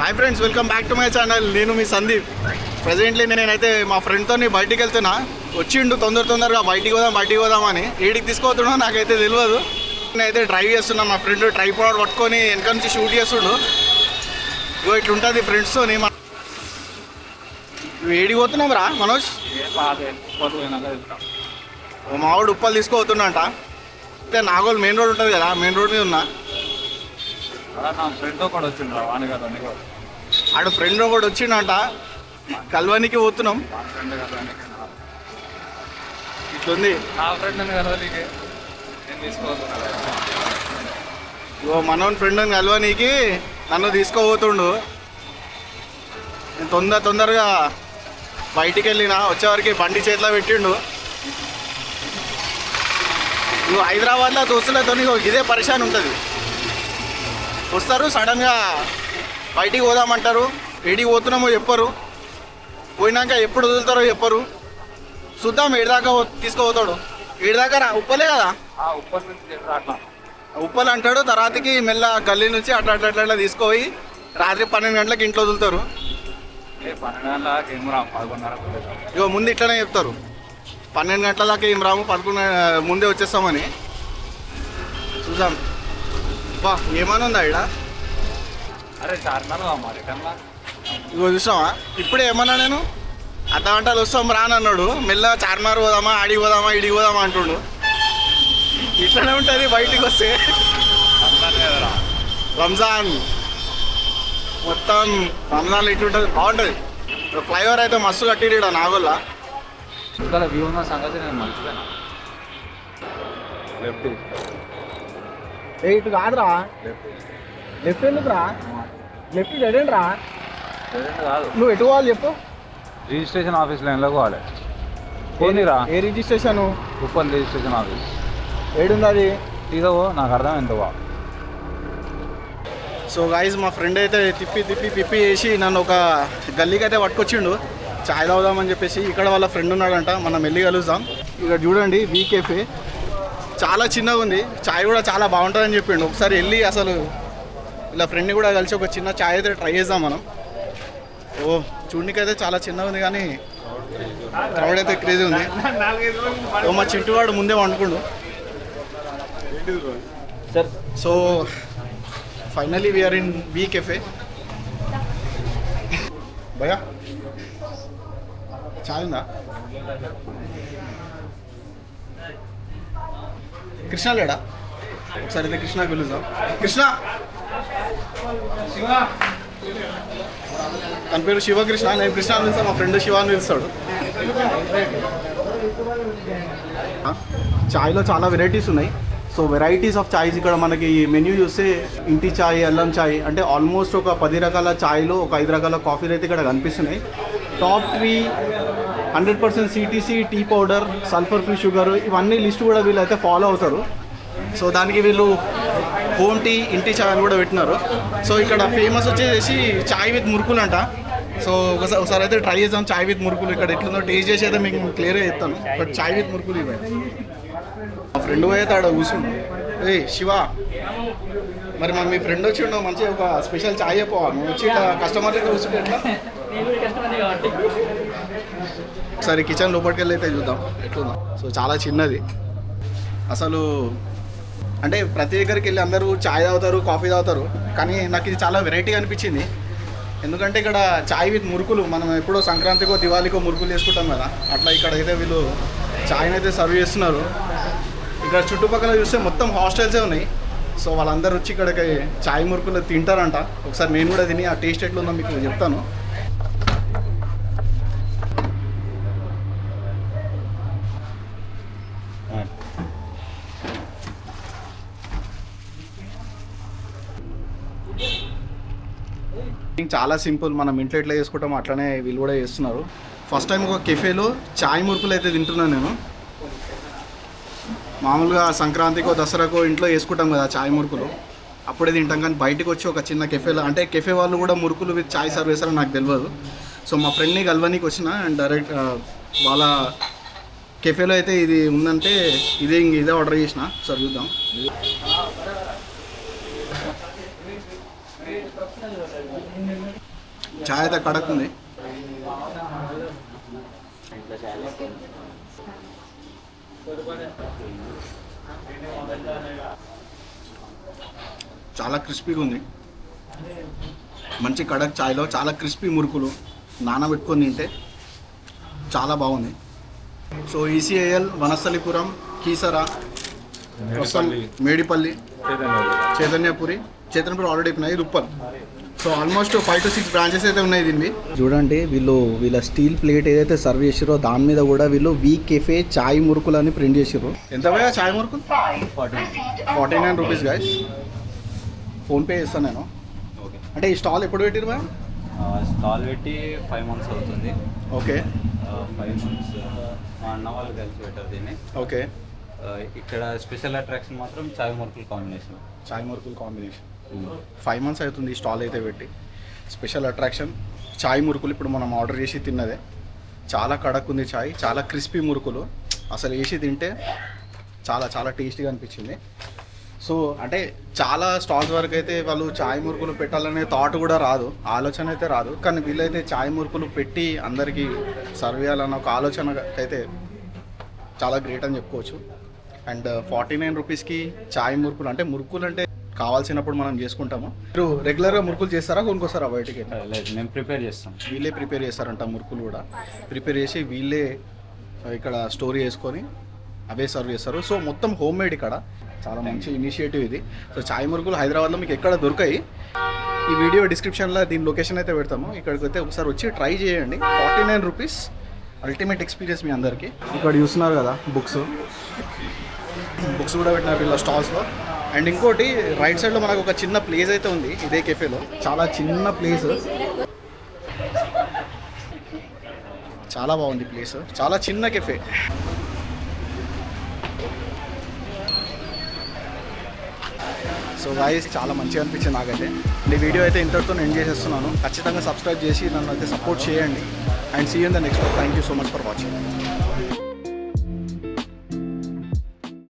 Hi friends, welcome back to my channel. నేను మీ Sandeep. Presently నేనైతే మా ఫ్రెండ్తో బయటికి వెళ్తున్నా. వచ్చిండు తొందరగా బయటికి పోదామని. ఏడికి తీసుకుపోతున్నా నాకైతే తెలియదు. నేనైతే డ్రైవ్ చేస్తున్నా. మా ఫ్రెండ్ ట్రైపాడ్ పట్టుకొని వెనక నుంచి షూట్ చేస్తుండు. ఇగో ఇట్లుంటుంది ఫ్రెండ్స్తో. ఏడికి పోతున్నాం రా మనోజ్? మావాడు ఉప్పలు తీసుకుపోతున్నా. అయితే నాగోల్ మెయిన్ రోడ్ ఉంటుంది కదా, మెయిన్ రోడ్ మీద ఉన్నా. ఆడ ఫ్రెండ్ ఒకటి వచ్చిండంట, కల్వానికి పోతున్నాం. ఇట్లుంది. ఇగో మనోని ఫ్రెండ్ కల్వానికి నన్ను తీసుకోబోతుండు. నేను తొందరగా బయటికి వెళ్ళినా. వచ్చేవరకు బండి చేతిలో పెట్టిండు. నువ్వు హైదరాబాద్లో దోస్తులతో ఇదే పరిశాన్ ఉంటుంది. వస్తారు సడన్గా బయటికి పోదామంటారు. ఏడికి పోతున్నామో చెప్పరు. పోయినాక ఎప్పుడు వదులుతారో చెప్పరు. చూద్దాం ఏడిదాకా తీసుకుపోతాడు. ఏడిదాకా రా ఉప్పలే కదా, ఉప్పలు అంటాడు. తర్వాతకి మెల్ల గల్లీ నుంచి అట్లా తీసుకుపోయి రాత్రి 12 గంటలకు ఇంట్లో వదులుతారు. ఇగో ముందు ఇట్లనే చెప్తారు, 12 గంటల దాకా ఏం రాము, 11 ముందే వచ్చేస్తామని. చూద్దాం. బా ఏమని ఉందా ఇక్కడ? ఇగో చూసావా, ఇప్పుడే ఏమన్నా నేను అర్ధ గంటలు వస్తాం రానన్నాడు. మెల్ల చార్మార్ పోదామా, ఆడికి పోదామా, ఇడికి పోదామా అంటుండు. ఇట్లనే ఉంటుంది బయటికి వస్తే. రంజాన్ మొత్తం రంజాన్ ఇట్లుంటుంది, బాగుంటుంది. ఫ్లైఓవర్ అయితే మస్తు కట్టిరు నాగోల్లా. ఇటు కాదురా, లెఫ్ట్ ఎందుకురా? లెఫ్ట్ రెడీ రా. నువ్వు ఎటు పోవాలి చెప్పు? రిజిస్ట్రేషన్ ఆఫీస్ లైన్లో పోవాలి. పోనీరా. ఏ రిజిస్ట్రేషన్? Uppal registration office. ఏడుంది అది? తీసుకో, నాకు అర్థం ఎంత బా. సో గాయస్, మా ఫ్రెండ్ అయితే తిప్పి చేసి నన్ను ఒక గల్లీకి అయితే పట్టుకొచ్చిండు. చాయ్ తాగుదామని చెప్పేసి. ఇక్కడ వాళ్ళ ఫ్రెండ్ ఉన్నాడంట, మనం వెళ్ళి కలుద్దాం. ఇక్కడ చూడండి, వీ కేఫే చాలా చిన్నగా ఉంది. చాయ్ కూడా చాలా బాగుంటుందని చెప్పిండు. ఒకసారి వెళ్ళి అసలు ఇలా ఫ్రెండ్ని కూడా కలిసి ఒక చిన్న చాయ్ అయితే ట్రై చేద్దాం మనం. ఓ చూడనికి అయితే చాలా చిన్నగా ఉంది, కానీ క్రౌడ్ అయితే క్రేజీ ఉంది. ఓ మా చింటువాడు ముందే వండుకుండు. So finally we are in B cafe. భయా చాయ్ ఉందా? కృష్ణ లేడా? ఒకసారి అయితే కృష్ణకి పిలుద్దాం. కృష్ణ, తన పేరు శివకృష్ణ. నేను కృష్ణ అని పిలుస్తాను, మా ఫ్రెండ్ శివ అని పిలుస్తాడు. చాయ్లో చాలా వెరైటీస్ ఉన్నాయి. సో వెరైటీస్ ఆఫ్ చాయ్స్ ఇక్కడ మనకి మెన్యూ చూస్తే ఇంటి చాయ్, అల్లం చాయ్ అంటే ఆల్మోస్ట్ ఒక 10 రకాల చాయ్లో ఒక 5 రకాల కాఫీలు అయితే ఇక్కడ కనిపిస్తున్నాయి. Top 3 100% CTC, tea powder, sulphur free sugar, ఇవన్నీ లిస్ట్ కూడా వీళ్ళైతే ఫాలో అవుతారు. సో దానికి వీళ్ళు హోమ్ టీ, ఇంటి చాయ్ అని కూడా పెట్టినారు. సో ఇక్కడ ఫేమస్ వచ్చేసి చాయ్ విత్ మురుకులు అంట. సో ఒకసారి అయితే ట్రై చేద్దాం చాయ్ విత్ మురుకులు. ఇక్కడ ఎట్లుందో టేస్ట్ చేసి అయితే మీకు క్లియర్గా చెప్తాను. బట్ చాయ్ విత్ మురుకులు ఇవ్వండి. మా ఫ్రెండ్ అయితే ఆడ కూర్చుండు. ఏ శివ, మరి మీ ఫ్రెండ్ వచ్చిండు, మంచిగా ఒక స్పెషల్ చాయ్ చెప్పవా? నువ్వు వచ్చి ఇట్లా కస్టమర్ అయితే కూర్చుంటే ఎట్లా? ఒకసారి కిచెన్ లోపలికి వెళ్ళి అయితే చూద్దాం ఎట్లుందా. సో చాలా చిన్నది అసలు. అంటే ప్రతి దగ్గరికి వెళ్ళి అందరూ చాయ్ తాగుతారు, కాఫీ తాగుతారు, కానీ నాకు ఇది చాలా వెరైటీగా అనిపించింది. ఎందుకంటే ఇక్కడ చాయ్ విత్ మురుకులు, మనం ఎప్పుడో సంక్రాంతికో దివాళీకో మురుకులు చేసుకుంటాం కదా, అట్లా ఇక్కడ అయితే వీళ్ళు చాయ్ని అయితే సర్వ్ చేస్తున్నారు. ఇక్కడ చుట్టుపక్కల చూస్తే మొత్తం హాస్టల్సే ఉన్నాయి. సో వాళ్ళందరూ వచ్చి ఇక్కడికి చాయ్ మురుకులు తింటారంట. ఒకసారి నేను కూడా తిని ఆ టేస్ట్ ఎట్లుందో మీకు చెప్తాను. చాలా సింపుల్, మనం ఇంట్లో ఎట్లా చేసుకుంటాం అట్లనే వీళ్ళు కూడా చేస్తున్నారు. ఫస్ట్ టైం ఒక కెఫేలో చాయ్ మురుకులు అయితే తింటున్నాను నేను. మామూలుగా సంక్రాంతికో దసరాకో ఇంట్లో చేసుకుంటాం కదా చాయ్ మురుకులు, అప్పుడే తింటాం. కానీ బయటకు వచ్చి ఒక చిన్న కెఫేలో, అంటే కెఫే వాళ్ళు కూడా మురుకులు విత్ చాయ్ సర్వ్ చేస్తారని నాకు తెలియదు. సో మా ఫ్రెండ్ని కలవనీకి వచ్చిన అండ్ డైరెక్ట్ వాళ్ళ కెఫేలో అయితే ఇది ఉందంటే ఇదే ఆర్డర్ చేసిన. సార్ చూద్దాం. చాయ్ అయితే కడక్ ఉంది. చాలా క్రిస్పీగా ఉంది. మంచి కడక్ చాయ్లో చాలా క్రిస్పీ మురుకులు నానబెట్టుకొని తింటే చాలా బాగుంది. సో ఈసీఐఎల్, వనస్థలిపురం, కీసరా, మేడిపల్లి, చైతన్యపురి ఆల్రెడీ అయిపోయినాయి, రుప్పల్. సో ఆల్మోస్ట్ 5 to 6 బ్రాంచెస్ అయితే ఉన్నాయి దీన్ని. చూడండి వీళ్ళ స్టీల్ ప్లేట్ ఏదైతే సర్వ్ చేసిరో దాని మీద కూడా వీళ్ళు వీ కెఫే చాయ్ మురుకులు అని ప్రింట్ చేసిర్రు. ఎంత పోయా చాయ్ మురుకులు? 49 రూపీస్ గాయస్. ఫోన్పే చేస్తాను నేను. ఓకే. అంటే ఈ స్టాల్ ఎప్పుడు పెట్టిరు బా? స్టాల్ పెట్టి 5 months అవుతుంది. ఓకే. 5 months మా అన్న వాళ్ళు కలిసి పెట్టారు దీన్ని. ఓకే. ఇక్కడ స్పెషల్ అట్రాక్షన్ మాత్రం చాయ్ మురుకులు కాంబినేషన్. చాయ్ మురుకులు కాంబినేషన్. 5 months అవుతుంది ఈ స్టాల్ అయితే పెట్టి. స్పెషల్ అట్రాక్షన్ చాయ్ మురుకులు ఇప్పుడు మనం ఆర్డర్ చేసి తిన్నదే. చాలా కడక్ ఉంది చాయ్, చాలా క్రిస్పీ మురుకులు. అసలు వేసి తింటే చాలా చాలా టేస్టీగా అనిపించింది. సో అంటే చాలా స్టాల్స్ వరకు అయితే వాళ్ళు చాయ్ మురుకులు పెట్టాలనే థాట్ కూడా రాదు, ఆలోచన అయితే రాదు. కానీ వీళ్ళైతే చాయ్ మురుకులు పెట్టి అందరికీ సర్వ్ చేయాలన్న ఒక ఆలోచన అయితే చాలా గ్రేట్ అని చెప్పుకోవచ్చు. అండ్ 49 రూపీస్కి చాయ్ మురుకులు, అంటే మురుకులు అంటే కావాల్సినప్పుడు మనం చేసుకుంటాము. మీరు రెగ్యులర్గా మురుకులు చేస్తారా, కొనుక్కొస్తారా బయటికి? లేదు, మేము ప్రిపేర్ చేస్తాం. వీళ్ళే ప్రిపేర్ చేస్తారంట మురుకులు కూడా. ప్రిపేర్ చేసి వీళ్ళే ఇక్కడ స్టోర్ చేసుకొని అవే సర్వ్ చేస్తారు. సో మొత్తం హోమ్ మేడ్ ఇక్కడ. చాలా మంచి ఇనిషియేటివ్ ఇది. సో చాయ్ మురుకులు హైదరాబాద్లో మీకు ఎక్కడ దొరకాయి. ఈ వీడియో డిస్క్రిప్షన్లో దీని లొకేషన్ అయితే పెడతాము. ఇక్కడికి అయితే ఒకసారి వచ్చి ట్రై చేయండి. 49 రూపీస్ అల్టిమేట్ ఎక్స్పీరియన్స్ మీ అందరికీ. ఇక్కడ చూస్తున్నారు కదా బుక్స్ కూడా పెట్టినారు వీళ్ళ స్టాల్స్లో. అండ్ ఇంకోటి రైట్ సైడ్లో మనకు ఒక చిన్న ప్లేస్ అయితే ఉంది ఇదే కెఫేలో. చాలా చిన్న ప్లేస్, చాలా బాగుంది ప్లేస్, చాలా చిన్న కెఫే. సో గాయ్స్ చాలా మంచిగా అనిపించింది నాకైతే. ఈ వీడియో అయితే ఇంతటితో నేను చేసేస్తున్నాను. ఖచ్చితంగా సబ్స్క్రైబ్ చేసి నన్ను అయితే సపోర్ట్ చేయండి. And see you in the next. Thank you so much for watching.